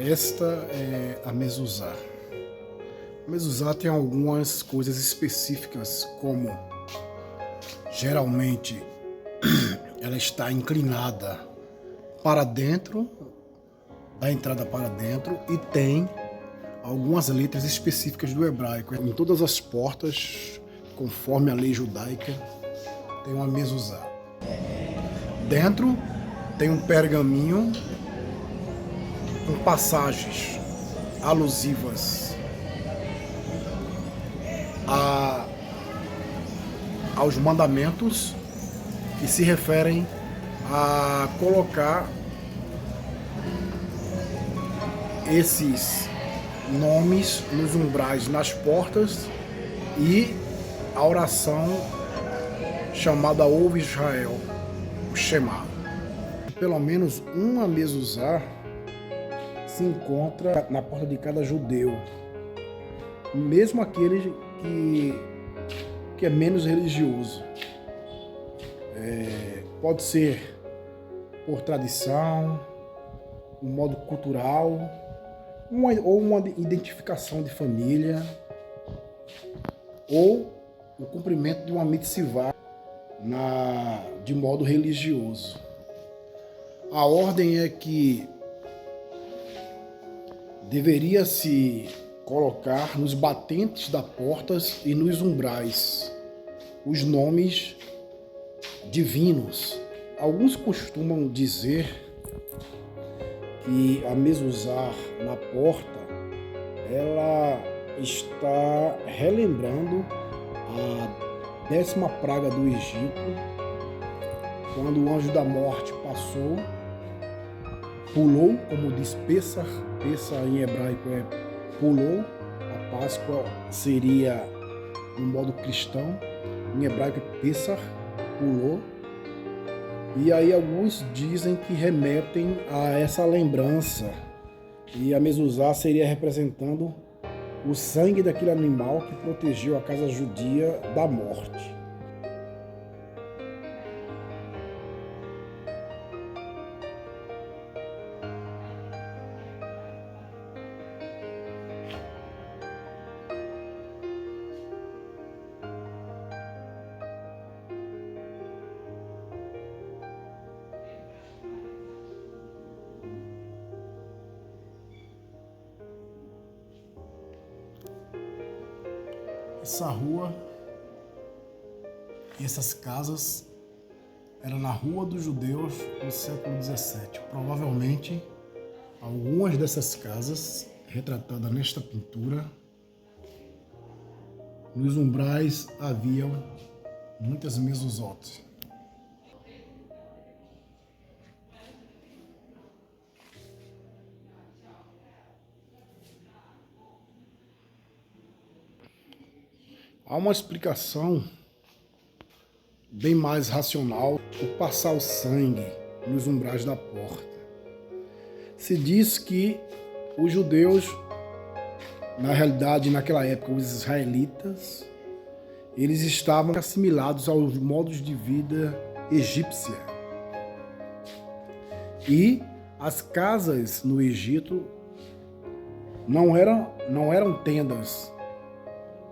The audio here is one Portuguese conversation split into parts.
Esta é a mezuzá. A mezuzá tem algumas coisas específicas, como geralmente ela está inclinada para dentro, da entrada para dentro, e tem algumas letras específicas do hebraico. Em todas as portas, conforme a lei judaica, tem uma mezuzá. Dentro tem um pergaminho com passagens alusivas aos mandamentos que se referem a colocar esses nomes nos umbrais, nas portas, e a oração chamada Ouve Israel, o Shema. Pelo menos uma mezuzá se encontra na porta de cada judeu, mesmo aquele que é menos religioso. Pode ser por tradição, um modo cultural, ou uma identificação de família, ou o cumprimento de uma mitzvah de modo religioso. A ordem é que deveria se colocar nos batentes das portas e nos umbrais os nomes divinos. Alguns costumam dizer que a mezuzá na porta, ela está relembrando a 10ª praga do Egito, quando o anjo da morte pulou, como diz Pessah em hebraico é pulou. A Páscoa seria no modo cristão, em hebraico é Pessah, pulou. E aí alguns dizem que remetem a essa lembrança, e a mezuzá seria representando o sangue daquele animal que protegeu a casa judia da morte. Essa rua e essas casas eram na Rua dos Judeus no século XVII. Provavelmente, algumas dessas casas, retratadas nesta pintura, nos umbrais haviam muitas mezuzot. Há uma explicação bem mais racional por passar o sangue nos umbrais da porta. Se diz que os judeus, na realidade, naquela época, os israelitas, eles estavam assimilados aos modos de vida egípcia. E as casas no Egito não eram tendas,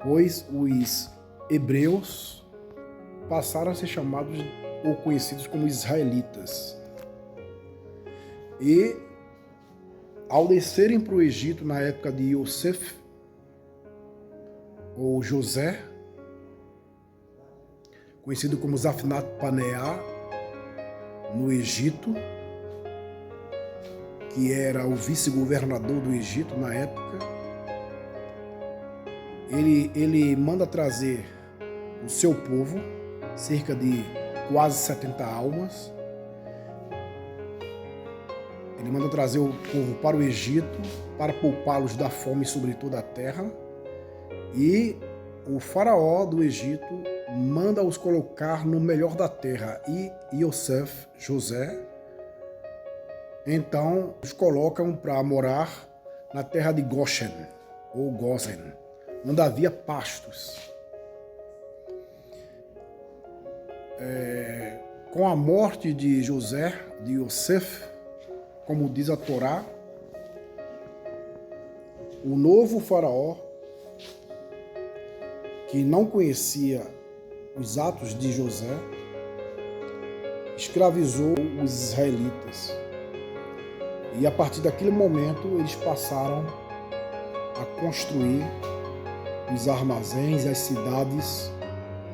pois os hebreus passaram a ser chamados ou conhecidos como israelitas. E ao descerem para o Egito na época de Yosef ou José, conhecido como Zaphnath Paneah, no Egito, que era o vice-governador do Egito na época, ele manda trazer o seu povo, cerca de quase 70 almas. Ele manda trazer o povo para o Egito, para poupá-los da fome sobre toda a terra. E o faraó do Egito manda-os colocar no melhor da terra. E Yosef, José, então os colocam para morar na terra de Goshen, ou Gozen, onde havia pastos. Com a morte de José, de Yosef, como diz a Torá, o novo faraó, que não conhecia os atos de José, escravizou os israelitas. E a partir daquele momento eles passaram a construir os armazéns, as cidades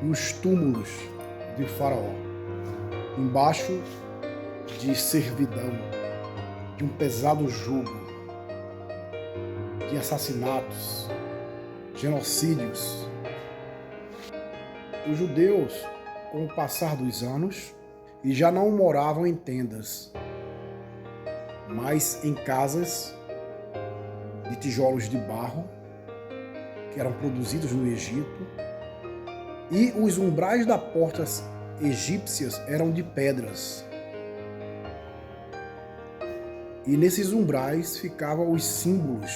e os túmulos de Faraó, embaixo de servidão, de um pesado jugo, de assassinatos, genocídios. Os judeus, com o passar dos anos, já não moravam em tendas, mas em casas de tijolos de barro, que eram produzidos no Egito, e os umbrais das portas egípcias eram de pedras. E nesses umbrais ficavam os símbolos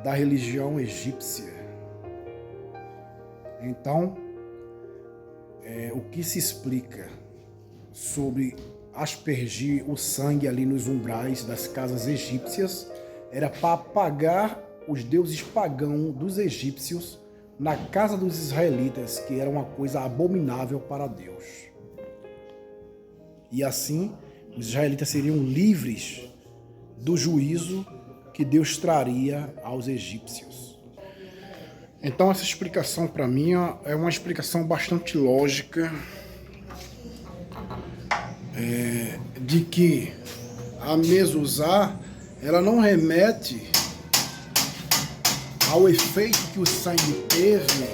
da religião egípcia. Então, o que se explica sobre aspergir o sangue ali nos umbrais das casas egípcias era para apagar os deuses pagãos dos egípcios na casa dos israelitas, que era uma coisa abominável para Deus. E assim, os israelitas seriam livres do juízo que Deus traria aos egípcios. Então essa explicação para mim é uma explicação bastante lógica, de que a Mezuzá, ela não remete ao efeito que o sangue teve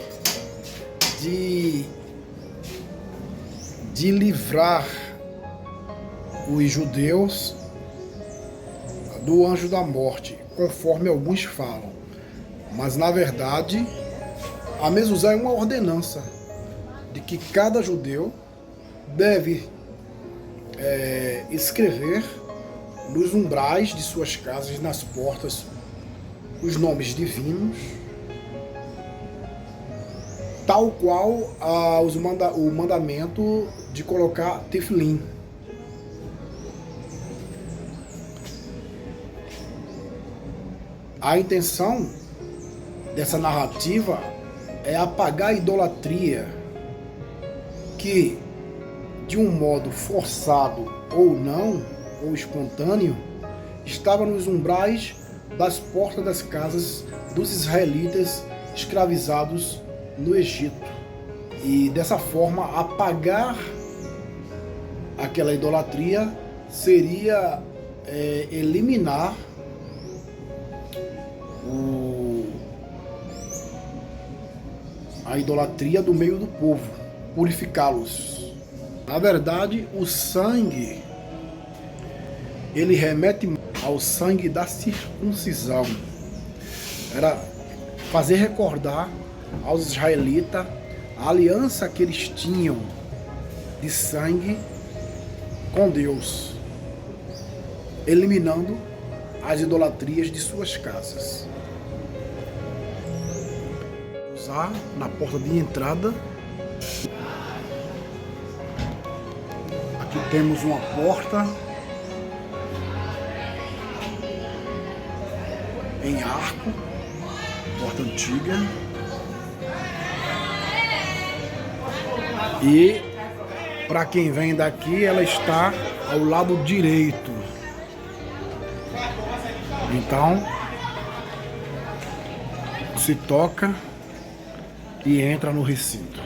de livrar os judeus do anjo da morte, conforme alguns falam. Mas na verdade, a Mezuzá é uma ordenança de que cada judeu deve escrever nos umbrais de suas casas, nas portas, os nomes divinos, tal qual o mandamento de colocar tefilim. A intenção dessa narrativa é apagar a idolatria que, de um modo forçado ou não, ou espontâneo, estava nos umbrais das portas das casas dos israelitas escravizados no Egito. E dessa forma, apagar aquela idolatria seria eliminar a idolatria do meio do povo, purificá-los. Na verdade, o sangue, ele remete ao sangue da circuncisão. Era fazer recordar aos israelitas a aliança que eles tinham de sangue com Deus, eliminando as idolatrias de suas casas. Usar na porta de entrada. Aqui temos uma porta em arco, porta antiga. E para quem vem daqui, ela está ao lado direito. Então, se toca e entra no recinto.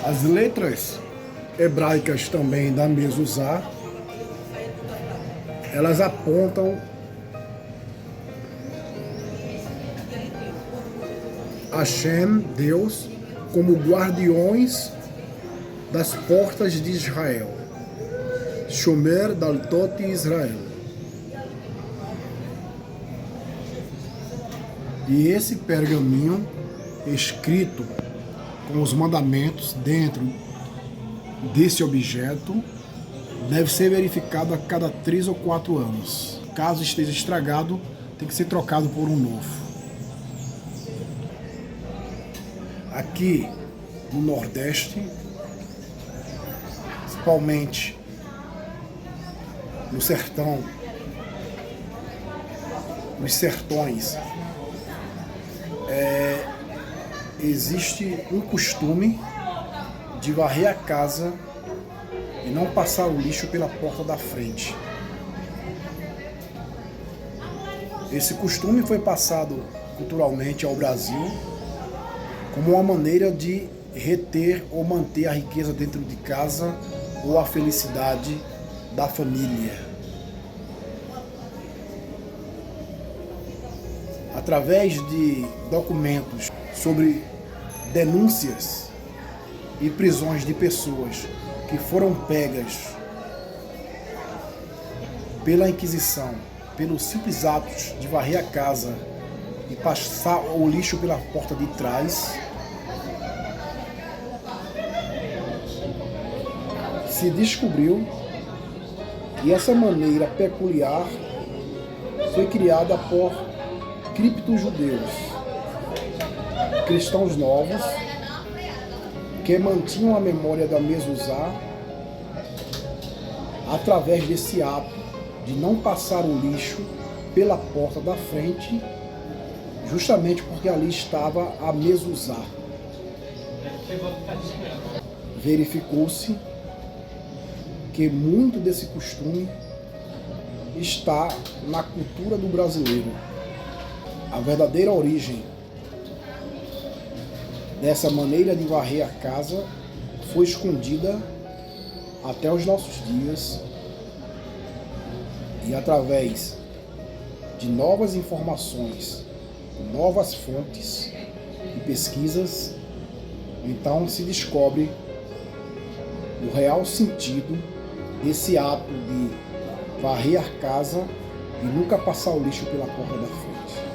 As letras hebraicas também da Mezuzá, elas apontam Hashem, Deus, como guardiões das portas de Israel. Shomer Daltot Israel. E esse pergaminho escrito com os mandamentos dentro desse objeto deve ser verificado a cada 3 ou 4 anos. Caso esteja estragado, tem que ser trocado por um novo. Aqui no Nordeste, principalmente no sertão, nos sertões, existe um costume de varrer a casa e não passar o lixo pela porta da frente. Esse costume foi passado culturalmente ao Brasil como uma maneira de reter ou manter a riqueza dentro de casa ou a felicidade da família. Através de documentos sobre denúncias e prisões de pessoas que foram pegas pela Inquisição, pelos simples atos de varrer a casa e passar o lixo pela porta de trás, se descobriu que essa maneira peculiar foi criada por criptojudeus, cristãos novos, que mantinham a memória da Mezuzá através desse ato de não passar o lixo pela porta da frente, justamente porque ali estava a Mezuzá. Verificou-se que muito desse costume está na cultura do brasileiro. A verdadeira origem dessa maneira de varrer a casa foi escondida até os nossos dias, e através de novas informações, novas fontes e pesquisas, então se descobre o real sentido desse ato de varrer a casa e nunca passar o lixo pela porta da frente.